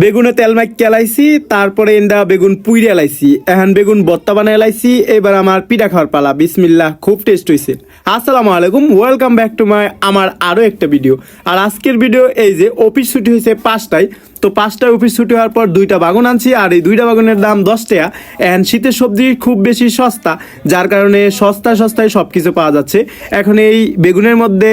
বেগুনে তেল মাইক কেলাইছি, তারপরে এন্ডা বেগুন পুইরে লাইছি, এখন বেগুন ভর্তা বানাই লাইছি। এবার আমার পিঠা খাওয়ার পালা। বিসমিল্লাহ, খুব টেস্ট হয়েছে। আসসালামু আলাইকুম, ওয়েলকাম ব্যাক টু মাই আমার আরও একটা ভিডিও। আর আজকের ভিডিও এই যে অফিস ছুটি হয়েছে 5টায়, তো 5টায় অফিস ছুটি হওয়ার পর 2টা বাগুন আনছি, আর এই 2টা বাগুনের দাম 10 টাকা। এখন শীতের সবজি খুব বেশি সস্তা, যার কারণে সস্তায় সব কিছু পাওয়া যাচ্ছে। এখন এই বেগুনের মধ্যে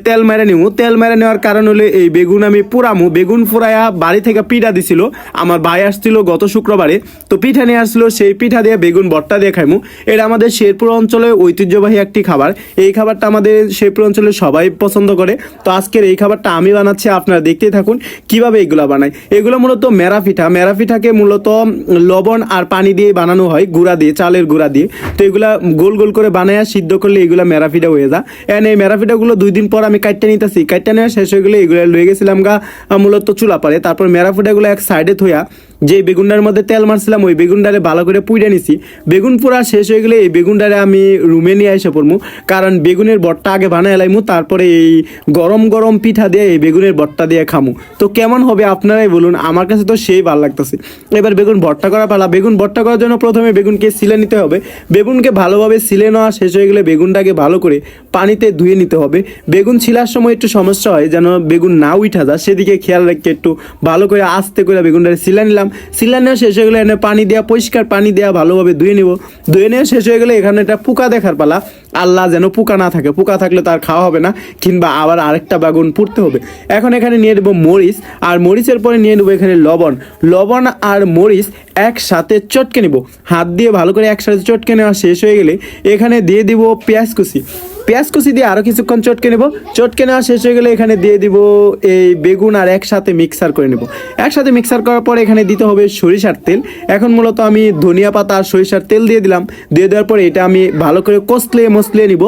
তেল মেরে নিব। তেল মেরে নেওয়ার কারণ হলো এই বেগুন আমি পুরামু। বেগুন পুরাইয়া বাড়ি থেকে পিঠা দিছিল, আমার ভাই আসছিল গত শুক্রবারে, তো পিঠা নিয়ে আসছিল। সেই পিঠা দিয়ে বেগুন ভর্তা দিয়ে খাইমু। এটা আমাদের শেরপুর অঞ্চলে ঐতিহ্যবাহী একটি খাবার। এই খাবারটা আমাদের শেরপুর অঞ্চলে সবাই পছন্দ করে। তো আজকের এই খাবারটা আমি বানাচ্ছি, আপনারা দেখতেই থাকুন কিভাবে এগুলো বানাই। এগুলো মূলত মেরা পিঠাকে মূলত লবণ আর পানি দিয়ে বানানো হয়, গুঁড়া দিয়ে, চালের গুঁড়া দিয়ে। তো এগুলা গোল গোল করে বানায়া সিদ্ধ করলে এগুলা মেরা পিঠা হয়ে যায়। এন্ড এই মেরা পিঠাগুলো 2 দিন পর আমি কাটতে নিতেছি, কাটতে নেওয়া শেষ হয়ে গেলে এগুলো লয়ে গেছিলাম মূলত চুলা পারে। তারপর মেরা পিঠাগুলো এক সাইডে থইয়া যে বেগুনটার মধ্যে তেল মারছিলাম ওই বেগুনটারে ভালো করে পুইড়ে নিছি। বেগুন পুরা শেষ হয়ে গেলে এই বেগুনটারে আমি রুমে নিয়ে এসে পড়মু, কারণ বেগুনের বট্টা আগে বানায় লাইমু, তারপরে এই গরম গরম পিঠা দিয়ে এই বেগুনের বট্টা দিয়ে খামু। তো কেমন হবে আপনারাই বলুন, আমার কাছে তো সেই ভালো লাগতেছে। এবার বেগুন ভর্তা করা পালা। বেগুন ভর্তা করার জন্য প্রথমে বেগুনকে সিলে নিতে হবে। বেগুনকে ভালোভাবে সিলে নেওয়া শেষ হয়ে গেলে বেগুনটাকে ভালো করে পানিতে ধুয়ে নিতে হবে। বেগুন ছিলার সময় একটু সমস্যা হয়, যেন বেগুন না উঠা যায়, সেদিকে খেয়াল রেখে একটু ভালো করে আস্তে করে বেগুনটাকে সিলে নিলাম। সিলে নেওয়া শেষ হয়ে গেলে এনে পানি দেওয়া, পরিষ্কার পানি দেওয়া, ভালোভাবে ধুয়ে নিব। ধুয়ে নেওয়া শেষ হয়ে গেলে এখানে একটা পোকা দেখার পালা। আল্লাহ যেন পোকা না থাকে, পোকা থাকলে তার খাওয়া হবে না, কিংবা আবার আরেকটা বেগুন পুড়তে হবে। এখন এখানে নিয়ে নেবো মরিচ, আর মরিচের পরে নিয়ে নেবো এখানে লবণ আর মরিচ একসাথে চটকে নেব। হাত দিয়ে ভালো করে একসাথে চটকে নেওয়া শেষ হয়ে গেলে এখানে দিয়ে দিব পেঁয়াজ কুচি দিয়ে আরও কিছুক্ষণ চটকে নেব। চটকে নেওয়া শেষ হয়ে গেলে এখানে দিয়ে দিব এই বেগুন, আর একসাথে মিক্সার করে নেব। একসাথে মিক্সার করার পর এখানে দিতে হবে সরিষার তেল। এখন মূলত আমি ধনিয়া পাতা আর সরিষার তেল দিয়ে দিলাম। দিয়ে দেওয়ার পরে এটা আমি ভালো করে মসলিয়ে নিব।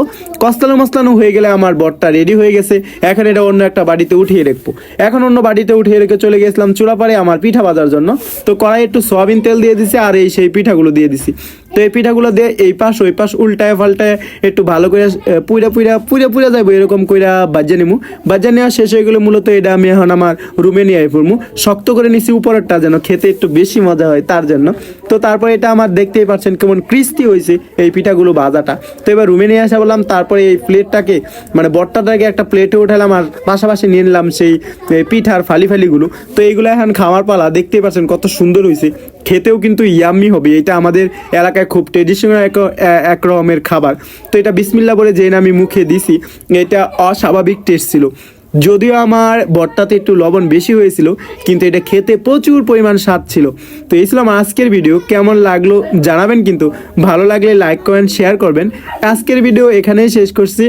মসলানো হয়ে গেলে আমার বটটা রেডি হয়ে গেছে। এখন এটা অন্য একটা বাড়িতে উঠিয়ে রাখবো। এখন অন্য বাড়িতে উঠিয়ে রেখে চলে গেছিলাম চুলাপাড়ে আমার পিঠা ভাজার জন্য। তো কড়াই একটু সয়াবিন তেল দিয়ে দিছি, আর সেই পিঠাগুলো দিয়ে দিছি। তো এই পিঠাগুলো দিয়ে এই পাশ ওই পাশ উল্টায় পাল্টায় একটু ভালো করে পুইরা যাবো, এরকম কইরা বাজে নিমু। বাজে নেওয়া শেষ হয়ে গেলে মূলত এটা আমি এখন আমার রুমে নিয়ে পড়মু। শক্ত করে নিছি উপরেরটা, যেন খেতে একটু বেশি মজা হয় তার জন্য। তো তারপরে এটা আমার দেখতেই পাচ্ছেন কেমন ক্রিস্পি হয়েছে এই পিঠাগুলো ভাজাটা। তো এবার রুমে নিয়ে আসা বললাম। তারপরে এই প্লেটটাকে বট্টাটাকে একটা প্লেটে উঠালাম, আর পাশাপাশি নিয়ে নিলাম সেই পিঠার ফালিগুলো। তো এইগুলো এখন খাওয়ার পালা। দেখতেই পাচ্ছেন কত সুন্দর হয়েছে, খেতেও কিন্তু ইয়াম্মি হবে। এটা আমাদের এলাকায় খুব ট্রেডিশনাল এক রকমের খাবার। তো এটা বিসমিল্লাহ বলে যে আমি মুখে দিছি, এটা অস্বাভাবিক টেস্ট ছিল। যদিও আমার ভর্তাতে একটু লবণ বেশি হয়েছিল, কিন্তু এটা খেতে প্রচুর পরিমাণ স্বাদ ছিল। তো এই ছিল আমার আজকের ভিডিও। কেমন লাগলো জানাবেন, কিন্তু ভালো লাগলে লাইক কমেন্ট শেয়ার করবেন। আজকের ভিডিও এখানেই শেষ করছি।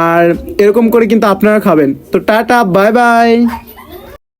আর এরকম করে কিন্তু আপনারা খাবেন। তো টাটা, বাই বাই।